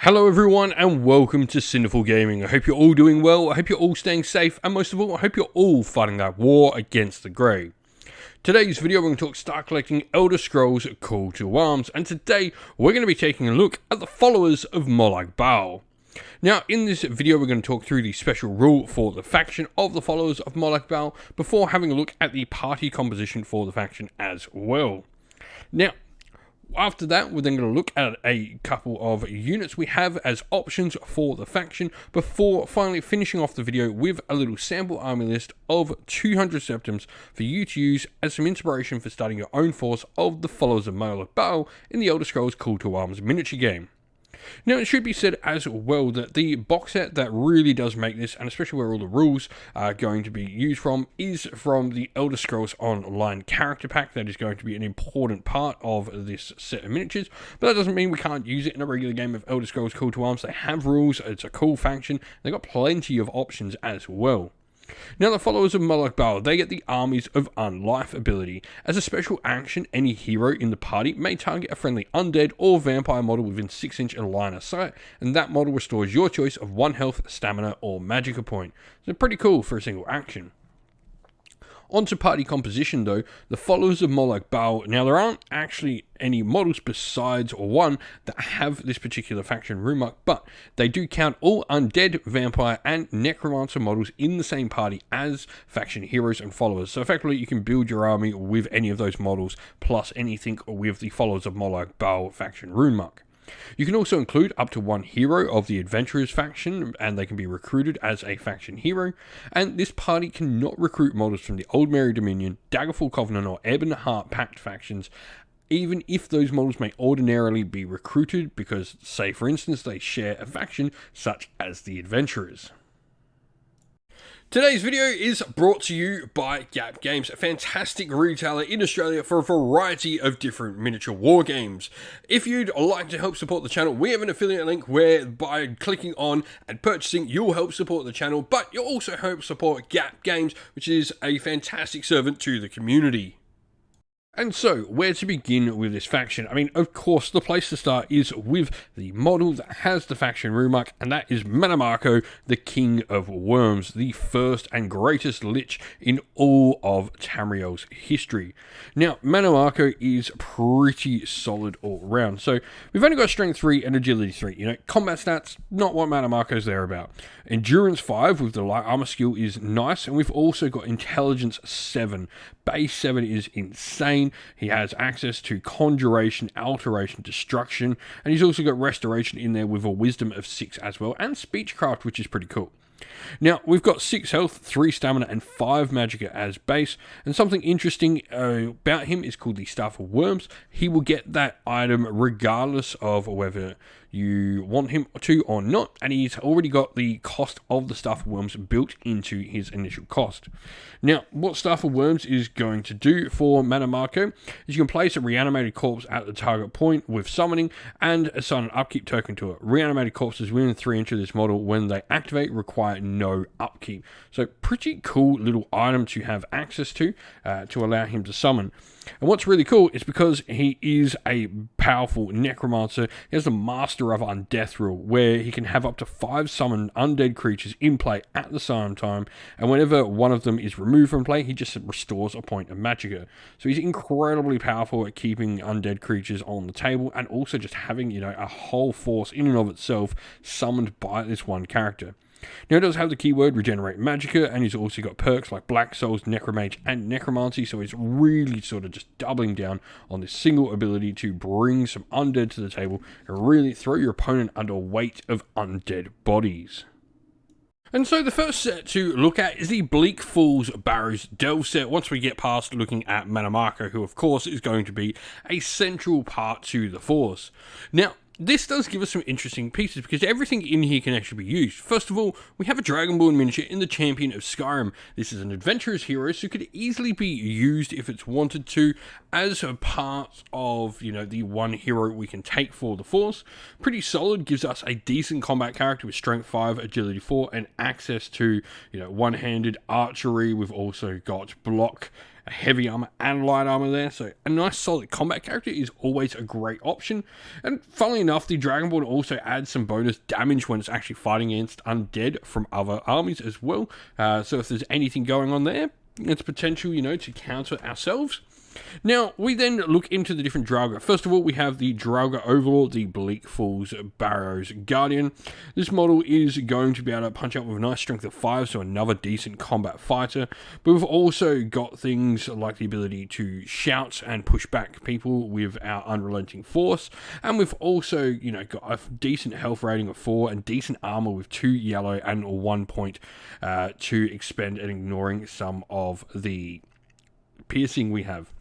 Hello everyone and welcome to Sinful Gaming. I hope you're all doing well, I hope you're all staying safe, and most of all, I hope you're all fighting that war against the grey. Today's video we're going to talk start collecting Elder Scrolls Call to Arms, and today we're going to be taking a look at the followers of Molag. Now, in this video we're going to talk through the special rule for the faction of the followers of Molag before having a look at the party composition for the faction as well. Now, after that, we're then going to look at a couple of units we have as options for the faction before finally finishing off the video with a little sample army list of 200 septums for you to use as some inspiration for starting your own force of the followers of Molag in the Elder Scrolls Call to Arms miniature game. Now, it should be said as well that the box set that really does make this, and especially where all the rules are going to be used from, is from the Elder Scrolls Online character pack. That is going to be an important part of this set of miniatures, but that doesn't mean we can't use it in a regular game of Elder Scrolls Call to Arms. They have rules, it's a cool faction, they've got plenty of options as well. Now, the followers of Molag, they get the Armies of Unlife ability. As a special action, any hero in the party may target a friendly undead or vampire model within 6-inch line of sight, and that model restores your choice of 1 health, stamina, or magicka point. So pretty cool for a single action. Onto party composition though, the followers of Molag. Now, there aren't actually any models besides one that have this particular faction rune mark, but they do count all undead, vampire, and necromancer models in the same party as faction heroes and followers. So effectively, you can build your army with any of those models, plus anything with the followers of Molag faction rune mark. You can also include up to 1 hero of the Adventurers faction, and they can be recruited as a faction hero, and this party cannot recruit models from the Old Mary Dominion, Daggerfall Covenant, or Ebon Heart Pact factions, even if those models may ordinarily be recruited because, say for instance, they share a faction such as the Adventurers. Today's video is brought to you by Gap Games, a fantastic retailer in Australia for a variety of different miniature war games. If you'd like to help support the channel, we have an affiliate link where by clicking on and purchasing, you'll help support the channel, but you'll also help support Gap Games, which is a fantastic servant to the community. And so, where to begin with this faction? I mean, of course, the place to start is with the model that has the faction rune mark, and that is Manam Marco, the King of Worms, the first and greatest lich in all of Tamriel's history. Now, Manam Marco is pretty solid all round. So, we've only got Strength 3 and Agility 3. You know, combat stats, not what Manam Marco's there about. Endurance 5 with the light armor skill is nice, and we've also got Intelligence 7. Base 7 is insane. He has access to Conjuration, Alteration, Destruction, and he's also got Restoration in there with a Wisdom of 6 as well, and Speechcraft, which is pretty cool. Now, we've got 6 health, 3 stamina, and 5 magicka as base, and something interesting about him is called the Staff of Worms. He will get that item regardless of whether you want him to or not, and he's already got the cost of the Staff of Worms built into his initial cost. Now, what Staff of Worms is going to do for Manam Marco is you can place a reanimated corpse at the target point with summoning and assign an upkeep token to it. Reanimated corpses within 3 inches of this model, when they activate, require no upkeep. So pretty cool little item to have access to allow him to summon. And what's really cool is because he is a powerful necromancer, he has the Master of Undeath rule, where he can have up to 5 summoned undead creatures in play at the same time, and whenever one of them is removed from play, he just restores a point of magicka. So he's incredibly powerful at keeping undead creatures on the table, and also just having, you know, a whole force in and of itself summoned by this one character. Now, it does have the keyword Regenerate Magicka, and he's also got perks like Black Souls, Necromage, and Necromancy, so he's really sort of just doubling down on this single ability to bring some undead to the table and really throw your opponent under a weight of undead bodies. And so the first set to look at is the Bleak Fools Barrows Delve set, once we get past looking at Manam Marco, who of course is going to be a central part to the force. Now, this does give us some interesting pieces because everything in here can actually be used. First of all, we have a Dragonborn miniature in the Champion of Skyrim. This is an adventurous hero, so could easily be used if it's wanted to as a part of, you know, the one hero we can take for the force. Pretty solid, gives us a decent combat character with Strength 5, Agility 4, and access to, you know, one-handed archery. We've also got block a heavy armor and light armor there. So a nice solid combat character is always a great option. And funnily enough, the Dragonborn also adds some bonus damage when it's actually fighting against undead from other armies as well. So if there's anything going on there, it's potential, to counter ourselves. Now, we then look into the different Draugr. First of all, we have the Draugr Overlord, the Bleak Fools Barrow's Guardian. This model is going to be able to punch out with a nice strength of 5, so another decent combat fighter. But we've also got things like the ability to shout and push back people with our unrelenting force. And we've also, got a decent health rating of 4 and decent armor with 2 yellow and 1 point to expend and ignoring some of the piercing we have.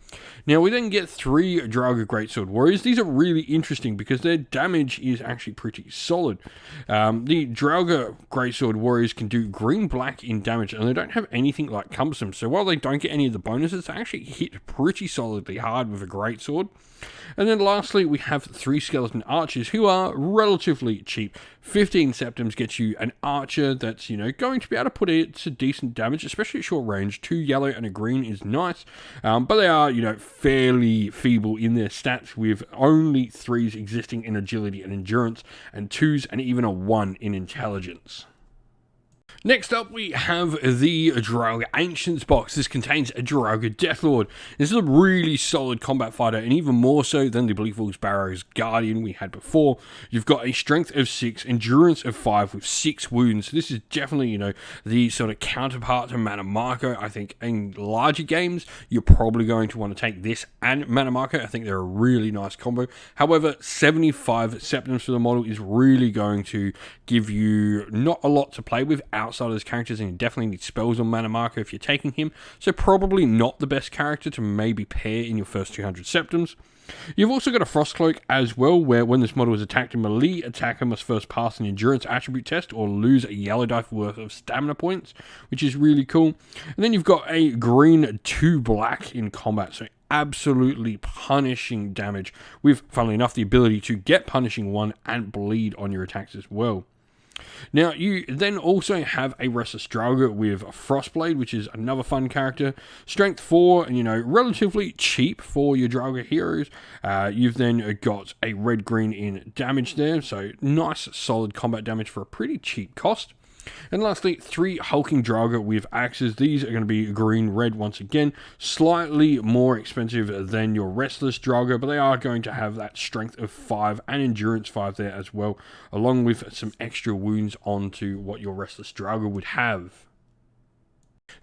Now, we then get 3 Draugr Greatsword Warriors. These are really interesting because their damage is actually pretty solid. The Draugr Greatsword Warriors can do green-black in damage, and they don't have anything like cumbersome. So while they don't get any of the bonuses, they actually hit pretty solidly hard with a Greatsword. And then lastly, we have 3 Skeleton Archers who are relatively cheap. 15 Septims gets you an Archer that's, going to be able to put it to decent damage, especially at short range. 2 yellow and a green is nice, but they are, fairly feeble in their stats with only 3s existing in agility and endurance and 2s and even a 1 in intelligence. Next up, we have the Draugr Ancients box. This contains a Draugr Deathlord. This is a really solid combat fighter, and even more so than the Bleak Fools Barrow's Guardian we had before. You've got a strength of 6, endurance of 5 with 6 wounds. This is definitely, the sort of counterpart to Manam Marco. I think in larger games, you're probably going to want to take this and Manam Marco. I think they're a really nice combo. However, 75 Septims for the model is really going to give you not a lot to play with outside of those characters, and you definitely need spells on Manam Marco if you're taking him, so probably not the best character to maybe pair in your first 200 Septims. You've also got a Frostcloak as well, where when this model is attacked, a melee attacker must first pass an endurance attribute test or lose a yellow die worth of stamina points, which is really cool. And then you've got a green 2 black in combat, so absolutely punishing damage with, funnily enough, the ability to get punishing 1 and bleed on your attacks as well. Now, you then also have a Restless Draugr with a Frostblade, which is another fun character. Strength 4, and relatively cheap for your Draugr heroes. You've then got a red-green in damage there, so nice solid combat damage for a pretty cheap cost. And lastly, 3 Hulking Draugr with axes. These are going to be green-red once again. Slightly more expensive than your Restless Draugr, but they are going to have that strength of 5 and endurance 5 there as well, along with some extra wounds onto what your Restless Draugr would have.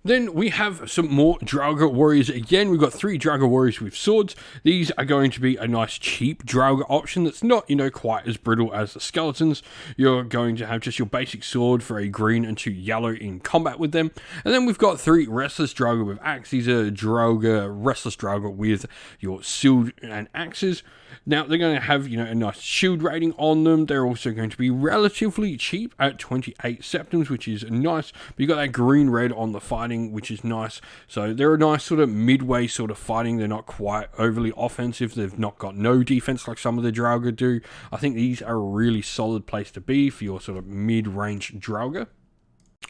Then we have some more Draugr Warriors again. We've got 3 Draugr Warriors with swords. These are going to be a nice cheap Draugr option that's not, quite as brittle as the skeletons. You're going to have just your basic sword for a green and 2 yellow in combat with them. And then we've got 3 Restless Draugr with axe. These are Restless Draugr with your shield and axes. Now, they're going to have, a nice shield rating on them. They're also going to be relatively cheap at 28 Septims, which is nice. But you've got that green-red on the fighting, which is nice. So they're a nice sort of midway sort of fighting. They're not quite overly offensive. They've not got no defense like some of the Draugr do. I think these are a really solid place to be for your sort of mid-range Draugr.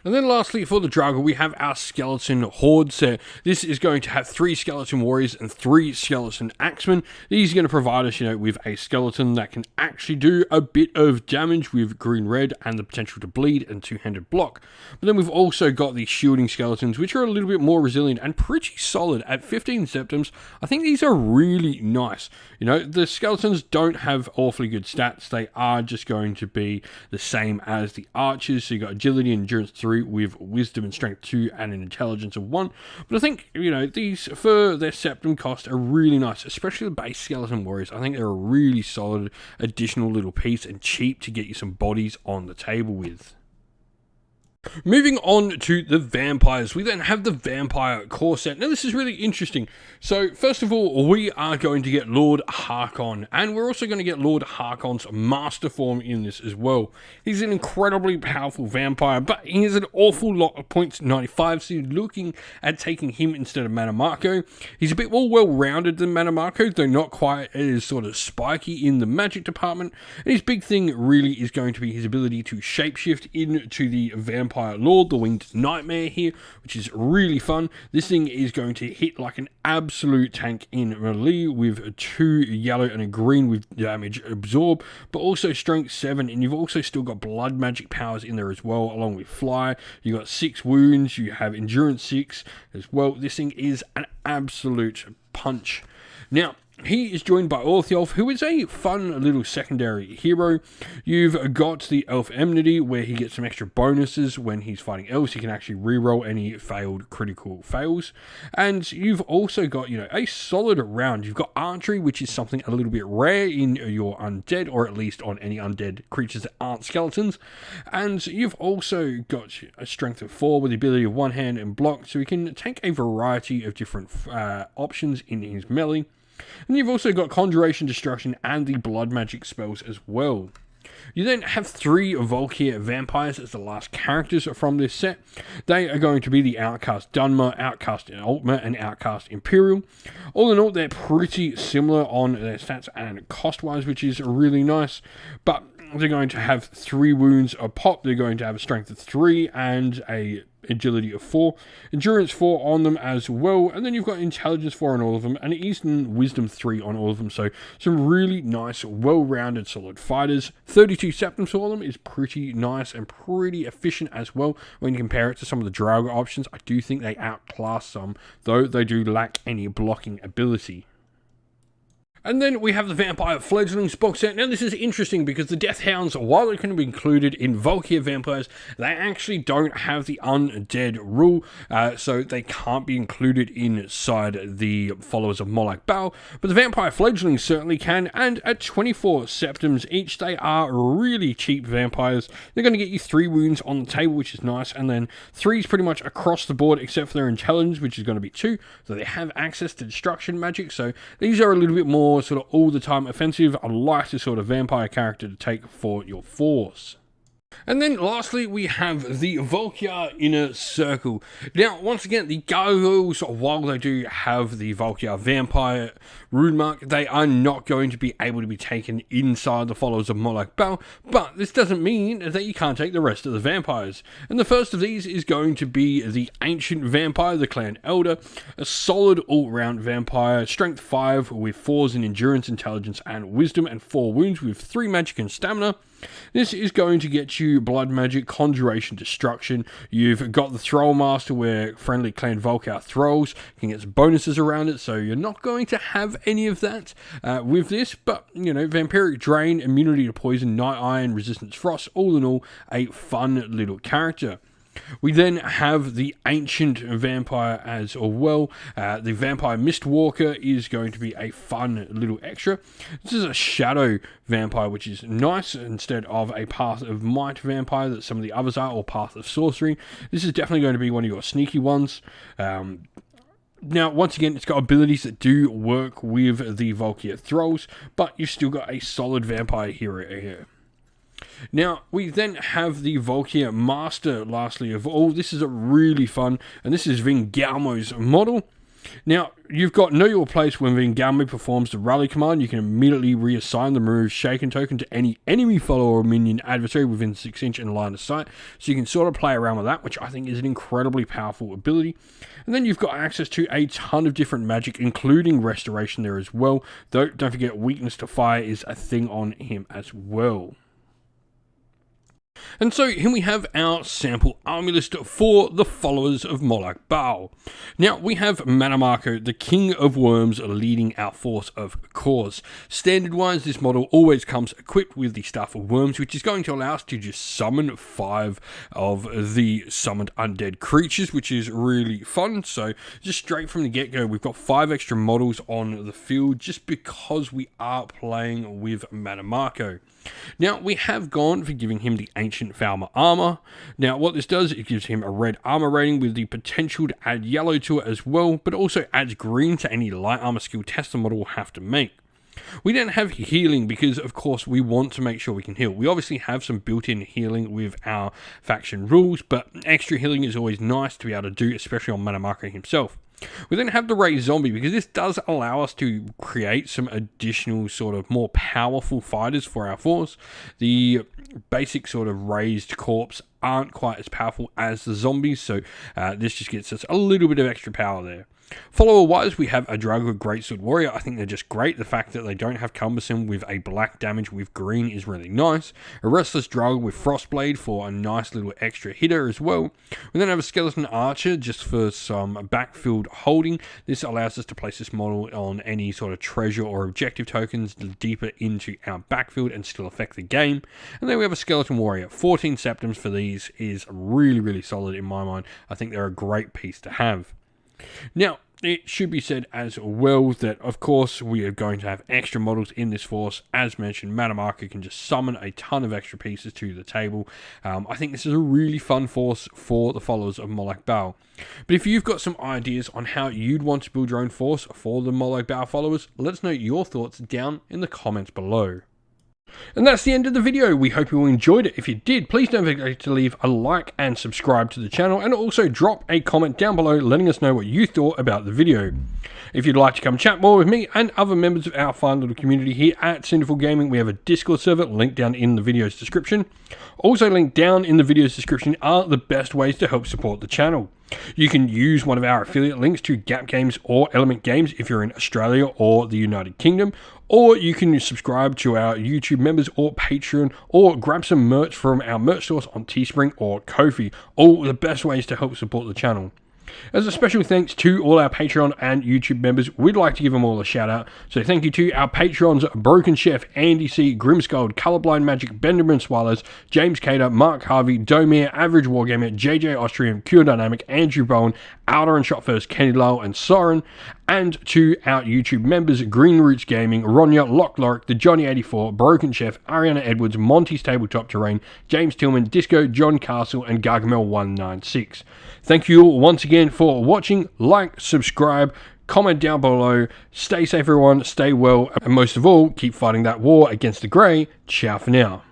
And then lastly, for the Draugr, we have our Skeleton Horde set. This is going to have 3 Skeleton Warriors and 3 Skeleton Axemen. These are going to provide us, with a skeleton that can actually do a bit of damage with green-red and the potential to bleed and 2-handed block. But then we've also got the Shielding Skeletons, which are a little bit more resilient and pretty solid at 15 Septims. I think these are really nice. The Skeletons don't have awfully good stats. They are just going to be the same as the Archers. So you've got Agility and Endurance 3 with Wisdom and Strength 2 and an Intelligence of 1. But I think, these, for their Septim cost, are really nice, especially the base Skeleton Warriors. I think they're a really solid additional little piece and cheap to get you some bodies on the table with. Moving on to the vampires, we then have the vampire core set. Now this is really interesting. So first of all, we are going to get Lord Harkon, and we're also going to get Lord Harkon's master form in this as well. He's an incredibly powerful vampire, but he has an awful lot of points, 95, so you're looking at taking him instead of Manam Marco. He's a bit more well-rounded than Manam Marco, though not quite as sort of spiky in the magic department. And his big thing really is going to be his ability to shapeshift into the vampire Vampire Lord, the Winged Nightmare here, which is really fun. This thing is going to hit like an absolute tank in melee with 2 yellow and a green with damage absorb, but also strength 7, and you've also still got blood magic powers in there as well, along with fly. You got 6 wounds, you have endurance 6 as well. This thing is an absolute punch. Now, he is joined by Orthiolf, who is a fun little secondary hero. You've got the Elf Enmity, where he gets some extra bonuses when he's fighting elves. He can actually reroll any failed critical fails. And you've also got, a solid round. You've got Archery, which is something a little bit rare in your undead, or at least on any undead creatures that aren't skeletons. And you've also got a strength of 4 with the ability of one hand and block, so he can take a variety of different options in his melee. And you've also got Conjuration, Destruction, and the Blood Magic spells as well. You then have 3 Valkyr vampires as the last characters from this set. They are going to be the Outcast Dunmer, Outcast Ultima, and Outcast Imperial. All in all, they're pretty similar on their stats and cost-wise, which is really nice. But they're going to have 3 wounds a pop. They're going to have a strength of 3 and a agility of 4, endurance 4 on them as well, and then you've got intelligence 4 on all of them, and Eastern wisdom 3 on all of them. So some really nice, well-rounded, solid fighters. 32 septums for them is pretty nice and pretty efficient as well when you compare it to some of the Draugr options. I do think they outclass some, though they do lack any blocking ability. And then we have the Vampire Fledglings box set. Now this is interesting because the Death Hounds, while they can be included in Valkyr vampires, they actually don't have the undead rule, so they can't be included inside the followers of Molag Bal. But the Vampire Fledglings certainly can, and at 24 septums each, they are really cheap vampires. They're going to get you 3 wounds on the table, which is nice, and then 3s pretty much across the board except for their intelligence, which is going to be 2, so they have access to destruction magic. So these are a little bit more sort of all the time offensive. I like this sort of vampire character to take for your force. And then lastly, we have the Valkyr Inner Circle. Now, once again, the gargoyles, while they do have the Valkyr Vampire rune mark, they are not going to be able to be taken inside the followers of Molag Bal, but this doesn't mean that you can't take the rest of the vampires. And the first of these is going to be the Ancient Vampire, the Clan Elder, a solid all-round vampire, strength 5 with 4s in endurance, intelligence, and wisdom, and 4 wounds with 3 magic and stamina. This is going to get you blood magic, conjuration, destruction. You've got the Thrall Master, where friendly clan Valkyr thralls can get some bonuses around it, so you're not going to have any of that with this. But, Vampiric Drain, immunity to poison, Night Iron, resistance frost, all in all, a fun little character. We then have the Ancient Vampire as well. The Vampire Mistwalker is going to be a fun little extra. This is a Shadow Vampire, which is nice, instead of a Path of Might Vampire that some of the others are, or Path of Sorcery. This is definitely going to be one of your sneaky ones. Now, once again, it's got abilities that do work with the Valkyr Thralls, but you've still got a solid vampire hero here. Now, we then have the Valkyr Master, lastly of all. This is a really fun, and this is Vingalmo's model. Now, you've got Know Your Place. When Vingalmo performs the rally command, you can immediately reassign the remove Shaken token to any enemy, follower, or minion adversary within 6 inch and line of sight. So you can sort of play around with that, which I think is an incredibly powerful ability. And then you've got access to a ton of different magic, including restoration there as well. Though, don't forget, weakness to fire is a thing on him as well. And so here we have our sample army list for the followers of Molag Bal. Now we have Manam Marco, the King of Worms, leading our force of course. Standard wise, this model always comes equipped with the Staff of Worms, which is going to allow us to just summon 5 of the summoned undead creatures, which is really fun. So just straight from the get-go, we've got 5 extra models on the field just because we are playing with Manam Marco. Now, we have gone for giving him the Ancient Falmer armor. Now, what this does, it gives him a red armor rating with the potential to add yellow to it as well, but also adds green to any light armor skill test the model will have to make. We don't have healing because, of course, we want to make sure we can heal. We obviously have some built-in healing with our faction rules, but extra healing is always nice to be able to do, especially on Manam Marco himself. We then have the raised zombie, because this does allow us to create some additional sort of more powerful fighters for our force. The basic sort of raised corpse aren't quite as powerful as the zombies, so this just gets us a little bit of extra power there. Follower-wise, we have a Drago Greatsword Warrior. I think they're just great. The fact that they don't have cumbersome with a black damage with green is really nice. A Restless Drago with Frostblade for a nice little extra hitter as well. We then have a Skeleton Archer just for some backfield holding. This allows us to place this model on any sort of treasure or objective tokens deeper into our backfield and still affect the game. And then we have a Skeleton Warrior. 14 Septums for these is really, really solid in my mind. I think they're a great piece to have. Now, it should be said as well that, of course, we are going to have extra models in this force. As mentioned, Manam Marco can just summon a ton of extra pieces to the table. I think this is a really fun force for the followers of Molag Bal. But if you've got some ideas on how you'd want to build your own force for the Molag Bal followers, let us know your thoughts down in the comments below. And that's the end of the video. We hope you all enjoyed it. If you did, please don't forget to leave a like and subscribe to the channel, and also drop a comment down below letting us know what you thought about the video. If you'd like to come chat more with me and other members of our fine little community here at Sinful Gaming, we have a Discord server linked down in the video's description. Also linked down in the video's description are the best ways to help support the channel. You can use one of our affiliate links to Gap Games or Element Games if you're in Australia or the United Kingdom, or you can subscribe to our YouTube members or Patreon, or grab some merch from our merch stores on Teespring or Ko-fi. All the best ways to help support the channel. As a special thanks to all our Patreon and YouTube members, we'd like to give them all a shout out. So thank you to our patrons: Broken Chef, Andy C, Grimskull, Colorblind Magic, Benjamin Swallows, James Cater, Mark Harvey, Domir, Average Wargamer, JJ Austrian, Cure Dynamic, Andrew Bowen, Outer and Shot First, Kenny Lowell and Soren. And to our YouTube members: Green Roots Gaming, Ronya, Lock Lorick, The Johnny84, Broken Chef, Ariana Edwards, Monty's Tabletop Terrain, James Tillman, Disco, John Castle and Gargamel196. Thank you all once again for watching. Like, subscribe, comment down below. Stay safe everyone, stay well, and most of all, keep fighting that war against the grey. Ciao for now.